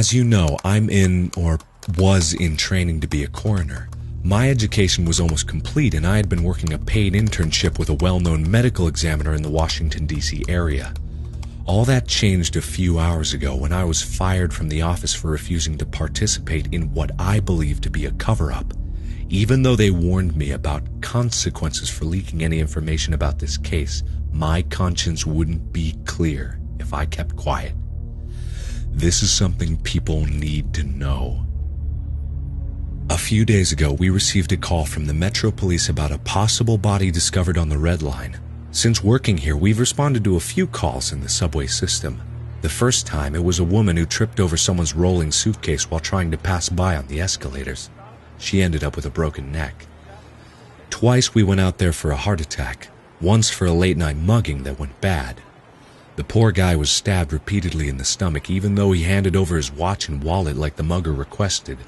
As you know, I'm in, or was in, training to be a coroner. My education was almost complete, and I had been working a paid internship with a well-known medical examiner in the Washington, D.C. area. All that changed a few hours ago when I was fired from the office for refusing to participate in what I believed to be a cover-up, even though they warned me about consequences for leaking any information about this case. My conscience wouldn't be clear if I kept quiet. This is something people need to know. A few days ago, we received a call from the Metro Police about a possible body discovered on the Red Line. Since working here, we've responded to a few calls in the subway system. The first time, it was a woman who tripped over someone's rolling suitcase while trying to pass by on the escalators. She ended up with a broken neck. Twice we went out there for a heart attack, once for a late-night mugging that went bad. The poor guy was stabbed repeatedly in the stomach, even though he handed over his watch and wallet like the mugger requested.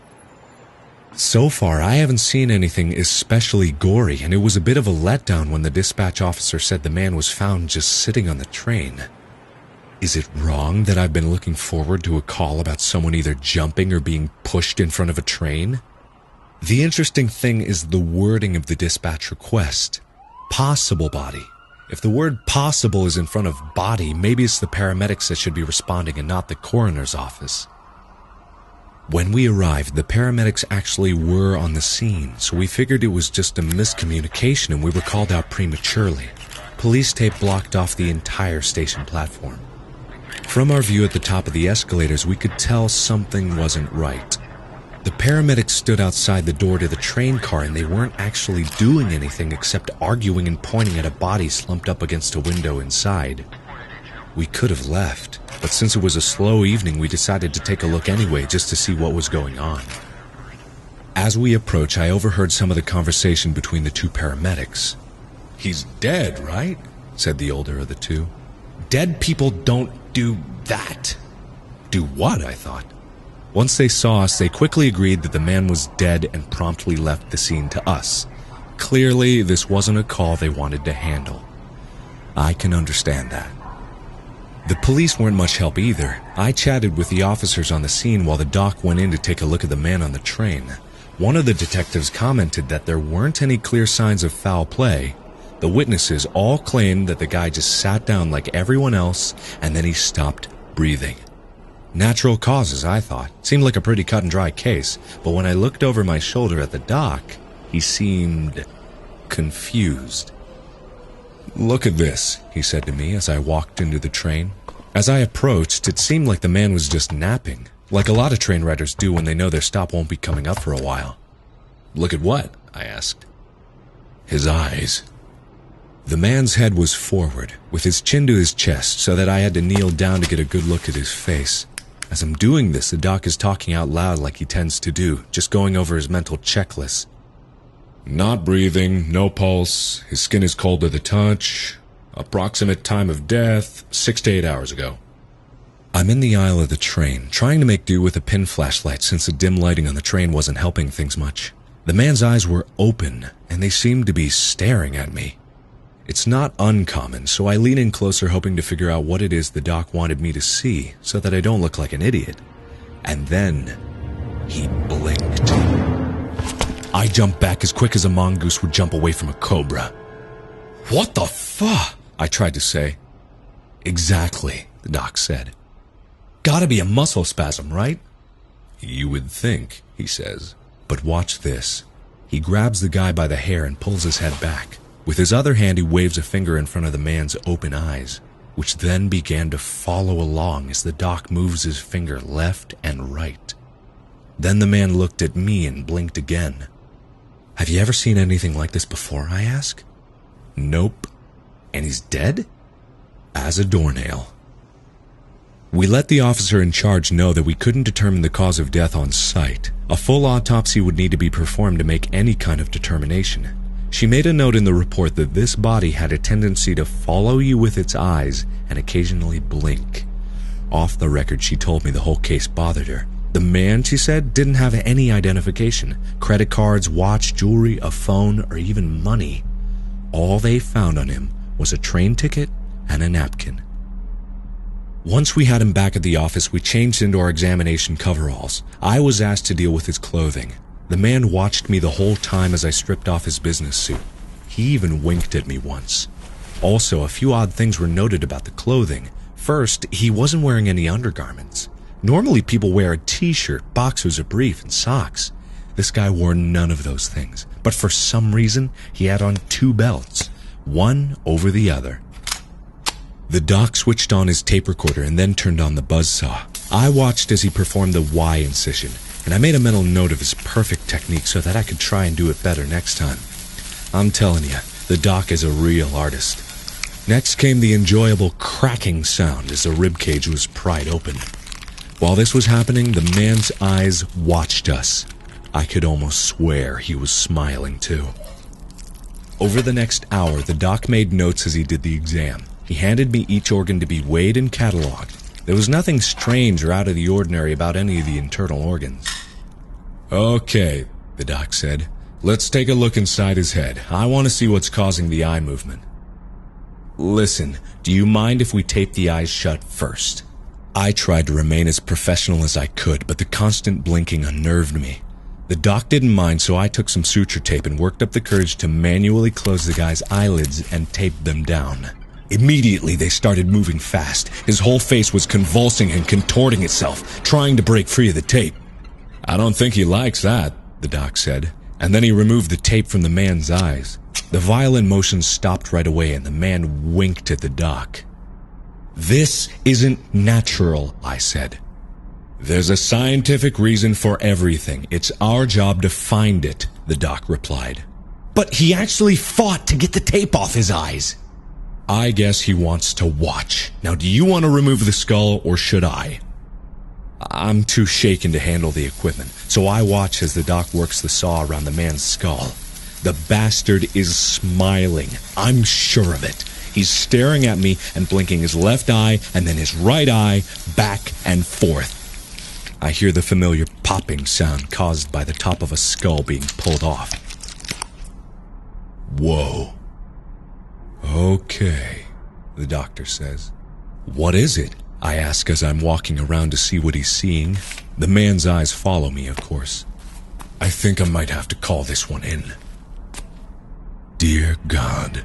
So far, I haven't seen anything especially gory, and it was a bit of a letdown when the dispatch officer said the man was found just sitting on the train. Is it wrong that I've been looking forward to a call about someone either jumping or being pushed in front of a train? The interesting thing is the wording of the dispatch request. Possible body. If the word possible is in front of body, maybe it's the paramedics that should be responding and not the coroner's office. When we arrived, the paramedics actually were on the scene, so we figured it was just a miscommunication and we were called out prematurely. Police tape blocked off the entire station platform. From our view at the top of the escalators, we could tell something wasn't right. The paramedics stood outside the door to the train car and they weren't actually doing anything except arguing and pointing at a body slumped up against a window inside. We could have left, but since it was a slow evening, we decided to take a look anyway just to see what was going on. As we approached, I overheard some of the conversation between the two paramedics. "He's dead, right?" said the older of the two. "Dead people don't do that." "Do what?" I thought. Once they saw us, they quickly agreed that the man was dead and promptly left the scene to us. Clearly, this wasn't a call they wanted to handle. I can understand that. The police weren't much help either. I chatted with the officers on the scene while the doc went in to take a look at the man on the train. One of the detectives commented that there weren't any clear signs of foul play. The witnesses all claimed that the guy just sat down like everyone else and then he stopped breathing. Natural causes, I thought. Seemed like a pretty cut and dry case, but when I looked over my shoulder at the doc, he seemed confused. "Look at this," he said to me as I walked into the train. As I approached, it seemed like the man was just napping, like a lot of train riders do when they know their stop won't be coming up for a while. "Look at what?" I asked. "His eyes." The man's head was forward, with his chin to his chest, so that I had to kneel down to get a good look at his face. As I'm doing this, the doc is talking out loud like he tends to do, just going over his mental checklist. "Not breathing, no pulse, his skin is cold to the touch, approximate time of death, 6 to 8 hours ago." I'm in the aisle of the train, trying to make do with a pin flashlight since the dim lighting on the train wasn't helping things much. The man's eyes were open, and they seemed to be staring at me. It's not uncommon, so I lean in closer hoping to figure out what it is the doc wanted me to see so that I don't look like an idiot. And then he blinked. I jumped back as quick as a mongoose would jump away from a cobra. "What the fuck?" I tried to say. "Exactly," the doc said. "Gotta be a muscle spasm, right?" "You would think," he says. But watch this. He grabs the guy by the hair and pulls his head back. With his other hand, he waves a finger in front of the man's open eyes, which then began to follow along as the doc moves his finger left and right. Then the man looked at me and blinked again. "Have you ever seen anything like this before?" I ask. "Nope." "And he's dead?" "As a doornail." We let the officer in charge know that we couldn't determine the cause of death on site. A full autopsy would need to be performed to make any kind of determination. She made a note in the report that this body had a tendency to follow you with its eyes and occasionally blink. Off the record, she told me the whole case bothered her. The man, she said, didn't have any identification, credit cards, watch, jewelry, a phone, or even money. All they found on him was a train ticket and a napkin. Once we had him back at the office, we changed into our examination coveralls. I was asked to deal with his clothing. The man watched me the whole time as I stripped off his business suit. He even winked at me once. Also, a few odd things were noted about the clothing. First, he wasn't wearing any undergarments. Normally people wear a t-shirt, boxers, a brief, and socks. This guy wore none of those things, but for some reason, he had on 2 belts, one over the other. The doc switched on his tape recorder and then turned on the buzzsaw. I watched as he performed the Y incision, and I made a mental note of his perfect technique so that I could try and do it better next time. I'm telling you, the doc is a real artist. Next came the enjoyable cracking sound as the ribcage was pried open. While this was happening, the man's eyes watched us. I could almost swear he was smiling too. Over the next hour, the doc made notes as he did the exam. He handed me each organ to be weighed and cataloged. There was nothing strange or out of the ordinary about any of the internal organs. "Okay," the doc said. "Let's take a look inside his head. I want to see what's causing the eye movement." "Listen, do you mind if we tape the eyes shut first?" I tried to remain as professional as I could, but the constant blinking unnerved me. The doc didn't mind, so I took some suture tape and worked up the courage to manually close the guy's eyelids and tape them down. Immediately, they started moving fast. His whole face was convulsing and contorting itself, trying to break free of the tape. "I don't think he likes that," the doc said. And then he removed the tape from the man's eyes. The violent motion stopped right away, and the man winked at the doc. "This isn't natural," I said. "There's a scientific reason for everything. It's our job to find it," the doc replied. "But he actually fought to get the tape off his eyes." "I guess he wants to watch. Now, do you want to remove the skull, or should I?" I'm too shaken to handle the equipment, so I watch as the doc works the saw around the man's skull. The bastard is smiling. I'm sure of it. He's staring at me and blinking his left eye and then his right eye back and forth. I hear the familiar popping sound caused by the top of a skull being pulled off. "Whoa. Okay," the doctor says. "What is it?" I ask as I'm walking around to see what he's seeing. The man's eyes follow me, of course. "I think I might have to call this one in." Dear God.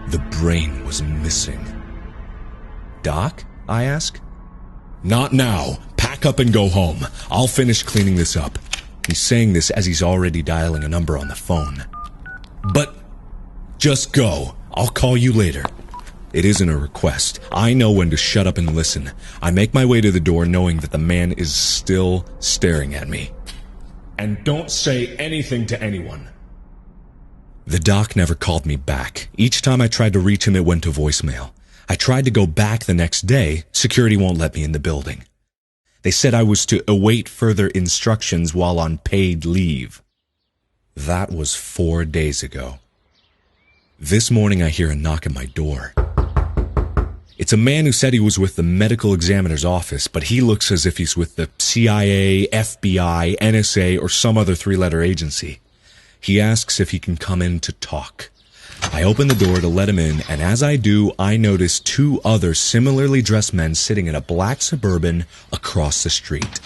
The brain was missing. "Doc?" I ask. "Not now. Pack up and go home. I'll finish cleaning this up." He's saying this as he's already dialing a number on the phone. "But just go. I'll call you later." It isn't a request. I know when to shut up and listen. I make my way to the door knowing that the man is still staring at me. "And don't say anything to anyone." The doc never called me back. Each time I tried to reach him, it went to voicemail. I tried to go back the next day. Security won't let me in the building. They said I was to await further instructions while on paid leave. That was 4 days ago. This morning I hear a knock at my door. It's a man who said he was with the medical examiner's office, but he looks as if he's with the CIA, FBI, NSA, or some other 3-letter agency. He asks if he can come in to talk. I open the door to let him in, and as I do, I notice 2 other similarly dressed men sitting in a black Suburban across the street.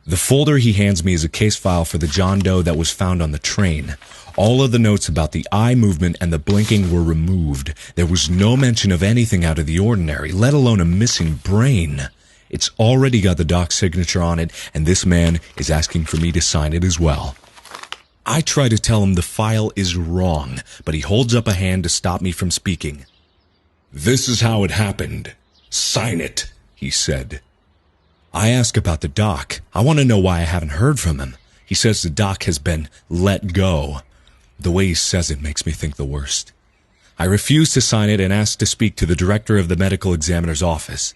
The folder he hands me is a case file for the John Doe that was found on the train. All of the notes about the eye movement and the blinking were removed. There was no mention of anything out of the ordinary, let alone a missing brain. It's already got the doc's signature on it, and this man is asking for me to sign it as well. I try to tell him the file is wrong, but he holds up a hand to stop me from speaking. "This is how it happened. Sign it," he said. I ask about the doc. I want to know why I haven't heard from him. He says the doc has been let go. The way he says it makes me think the worst. I refuse to sign it and ask to speak to the director of the medical examiner's office.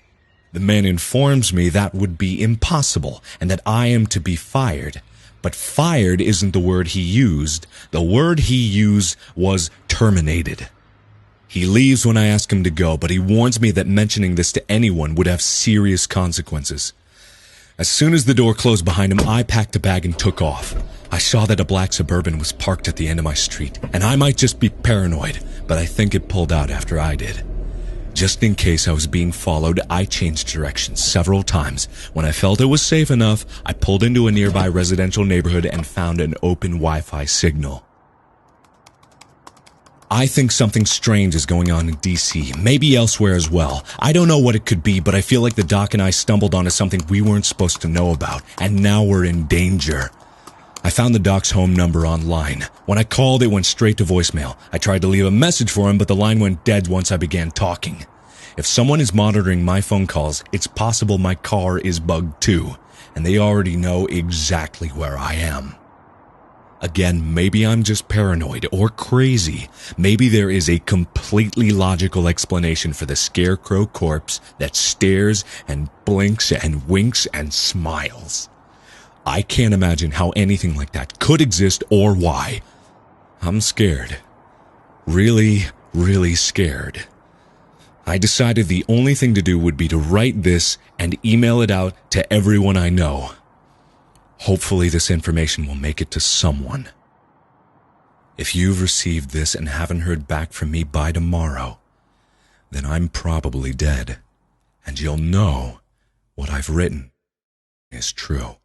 The man informs me that would be impossible and that I am to be fired. But fired isn't the word he used. The word he used was terminated. He leaves when I ask him to go, but he warns me that mentioning this to anyone would have serious consequences. As soon as the door closed behind him, I packed a bag and took off. I saw that a black Suburban was parked at the end of my street, and I might just be paranoid, but I think it pulled out after I did. Just in case I was being followed, I changed directions several times. When I felt it was safe enough, I pulled into a nearby residential neighborhood and found an open Wi-Fi signal. I think something strange is going on in DC, maybe elsewhere as well. I don't know what it could be, but I feel like the doc and I stumbled onto something we weren't supposed to know about, and now we're in danger. I found the doc's home number online. When I called, it went straight to voicemail. I tried to leave a message for him, but the line went dead once I began talking. If someone is monitoring my phone calls, it's possible my car is bugged too, and they already know exactly where I am. Again, maybe I'm just paranoid or crazy. Maybe there is a completely logical explanation for the Scarecrow corpse that stares and blinks and winks and smiles. I can't imagine how anything like that could exist or why. I'm scared. Really, really scared. I decided the only thing to do would be to write this and email it out to everyone I know. Hopefully this information will make it to someone. If you've received this and haven't heard back from me by tomorrow, then I'm probably dead, and you'll know what I've written is true.